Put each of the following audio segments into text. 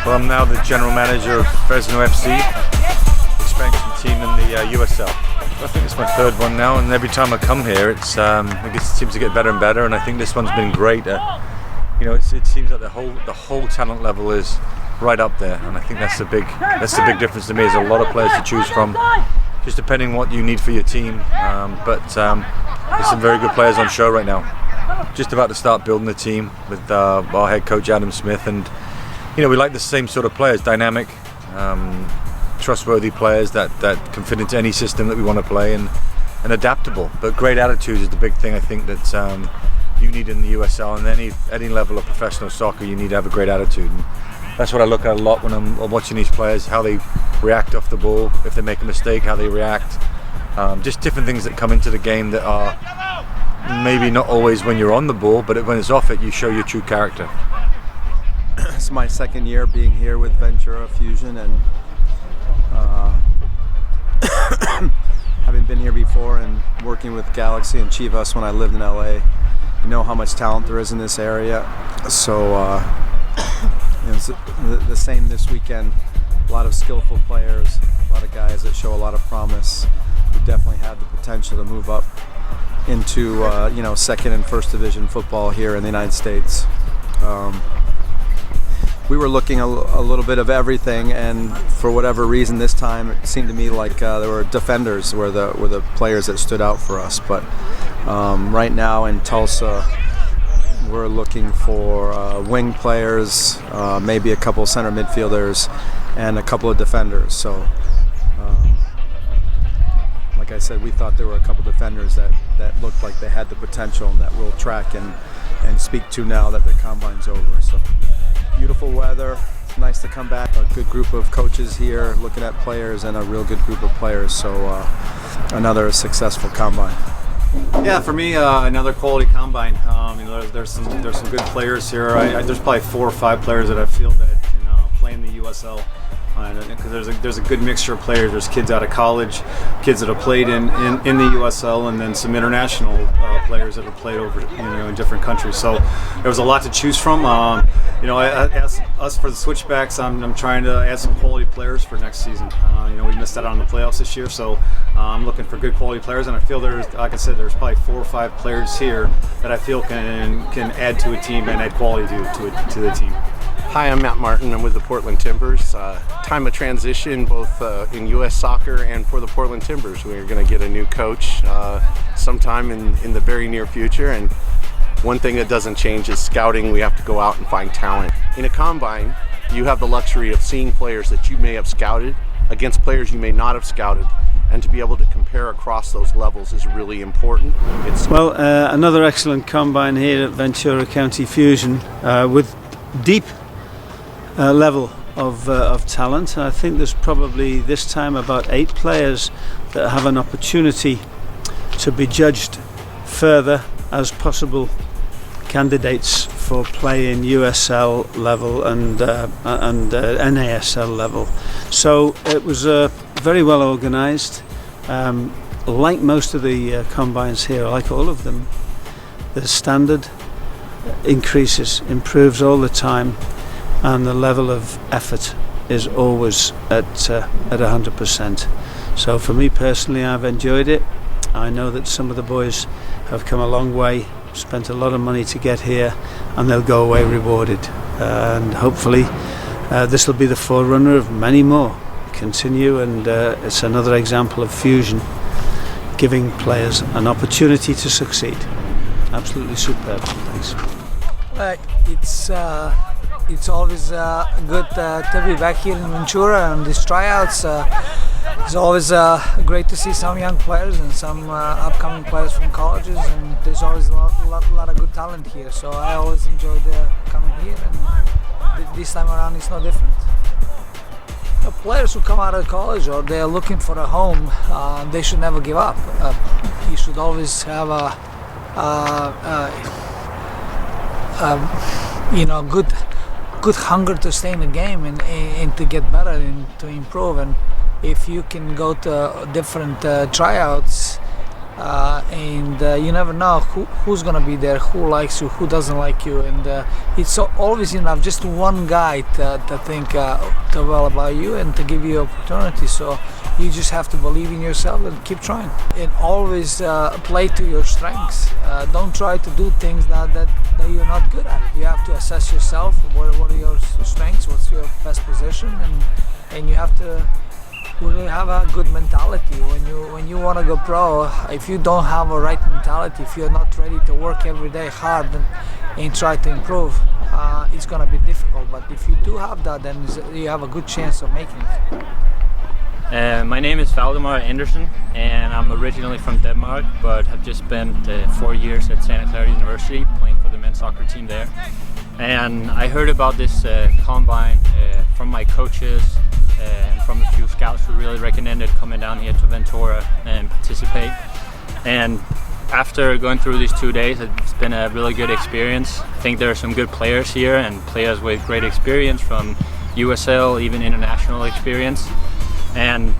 Well, I'm now the general manager of Fresno FC, expansion team in the USL. I think it's my third one now, and every time I come here, it seems to get better and better. And I think this one's been great. It seems like the whole talent level is right up there, and I think that's the big difference to me. There's a lot of players to choose from, just depending what you need for your team. There's some very good players on show right now. Just about to start building the team with our head coach Adam Smith, and we like the same sort of players, dynamic, trustworthy players that can fit into any system that we want to play, and adaptable. But great attitudes is the big thing I think that you need in the USL, and any level of professional soccer. You need to have a great attitude. And that's what I look at a lot when I'm watching these players, how they react off the ball, if they make a mistake, how they react. Just different things that come into the game that are maybe not always when you're on the ball, but when it's off it, you show your true character. It's my second year being here with Ventura Fusion, and having been here before and working with Galaxy and Chivas when I lived in LA, you know how much talent there is in this area. So it's the same this weekend. A lot of skillful players, a lot of guys that show a lot of promise. We definitely have the potential to move up into second and first division football here in the United States. We were looking a little bit of everything, and for whatever reason this time it seemed to me like there were defenders were the players that stood out for us. But right now in Tulsa, we're looking for wing players, maybe a couple center midfielders, and a couple of defenders. So, like I said, we thought there were a couple defenders that looked like they had the potential, and that we'll track and speak to now that the combine's over. So, beautiful weather. It's nice to come back. A good group of coaches here looking at players, and a real good group of players. So, another successful combine. Yeah, for me, another quality combine. There's some good players here. There's probably 4 or 5 players that I feel that can play in the USL. Because there's a good mixture of players. There's kids out of college, kids that have played in the USL, and then some international players that have played over in different countries. So there was a lot to choose from. Us for the Switchbacks, I'm trying to add some quality players for next season. We missed out on the playoffs this year, so I'm looking for good quality players, and I feel there's probably 4 or 5 players here that I feel can add to a team and add quality to the team. Hi, I'm Matt Martin. I'm with the Portland Timbers. Time of transition both in U.S. soccer and for the Portland Timbers. We're going to get a new coach sometime in the very near future. And one thing that doesn't change is scouting. We have to go out and find talent. In a combine, you have the luxury of seeing players that you may have scouted against players you may not have scouted. And to be able to compare across those levels is really important. Another excellent combine here at Ventura County Fusion with deep level of talent. I think there's probably this time about 8 players that have an opportunity to be judged further as possible candidates for play in USL level and NASL level. So it was very well organised. Like most of the combines here, like all of them, the standard improves all the time, and the level of effort is always at 100%. So for me personally, I've enjoyed it. I know that some of the boys have come a long way, spent a lot of money to get here, and they'll go away rewarded. And hopefully this will be the forerunner of many more. Continue, and it's another example of Fusion giving players an opportunity to succeed. Absolutely superb. Thanks. It's always good to be back here in Ventura and these tryouts. It's always great to see some young players and some upcoming players from colleges, and there's always a lot of good talent here. So I always enjoyed coming here, and this time around it's no different. Players who come out of college or they're looking for a home, they should never give up. You should always have good hunger to stay in the game and to get better and to improve. And if you can go to different tryouts and you never know who's gonna be there, who likes you, who doesn't like you, and it's always enough just one guy to think well about you and to give you opportunity. So you just have to believe in yourself and keep trying, and always play to your strengths. Don't try to do things that you're not good at. You have to assess yourself. What are your strengths? What's your best position? And you have to really have a good mentality. When you want to go pro, if you don't have a right mentality, if you're not ready to work every day hard and try to improve, it's going to be difficult. But if you do have that, then you have a good chance of making it. My name is Valdemar Andersen, and I'm originally from Denmark, but have just spent 4 years at Santa Clara University playing for the men's soccer team there. And I heard about this combine from my coaches and from a few scouts who really recommended coming down here to Ventura and participate. And after going through these 2 days, it's been a really good experience. I think there are some good players here and players with great experience from USL, even international experience. And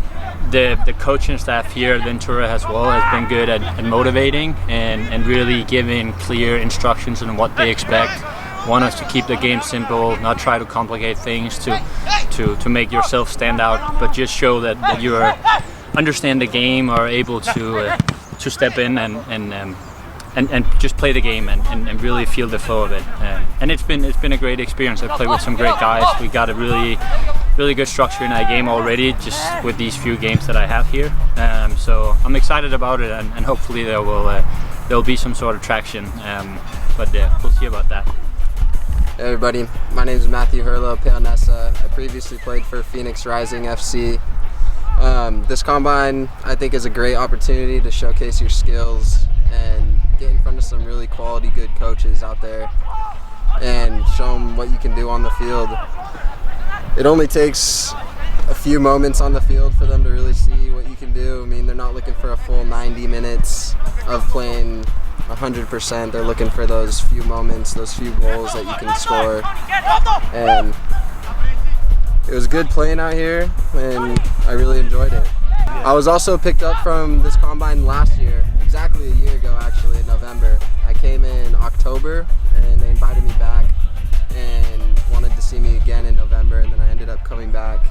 the coaching staff here at Ventura as well has been good at motivating and really giving clear instructions on what they expect. Want us to keep the game simple, not try to complicate things to make yourself stand out, but just show that you understand the game, are able to step in and just play the game and really feel the flow of it. And it's been a great experience. I played with some great guys. We got a really good structure in our game already, just with these few games that I have here. So I'm excited about it, and hopefully there will be some sort of traction. But we'll see about that. Hey everybody, my name is Matthew Hurlo Peonessa. I previously played for Phoenix Rising FC. This combine, I think, is a great opportunity to showcase your skills and get in front of some really quality, good coaches out there and show them what you can do on the field. It only takes a few moments on the field for them to really see what you can do. I mean, they're not looking for a full 90 minutes of playing 100%. They're looking for those few moments, those few goals that you can score. And it was good playing out here, and I really enjoyed it. I was also picked up from this combine last year, exactly a year ago actually, in November. I came in October, and they invited me back and wanted to see me again in November, and then I ended up coming back.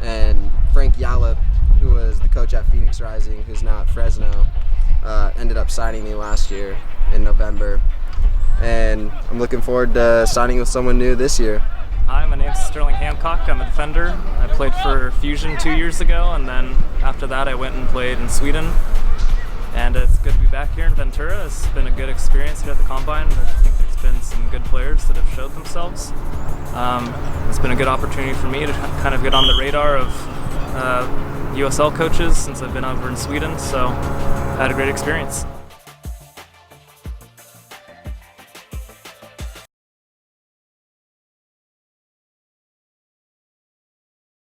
And Frank Yallop, who was the coach at Phoenix Rising, who's now at Fresno, ended up signing me last year in November. And I'm looking forward to signing with someone new this year. Hi, my name's Sterling Hancock. I'm a defender. I played for Fusion 2 years ago, and then after that I went and played in Sweden. And it's good to be back here in Ventura. It's been a good experience here at the Combine. I think there's been some good players that have showed themselves. It's been a good opportunity for me to kind of get on the radar of USL coaches since I've been over in Sweden, so I had a great experience.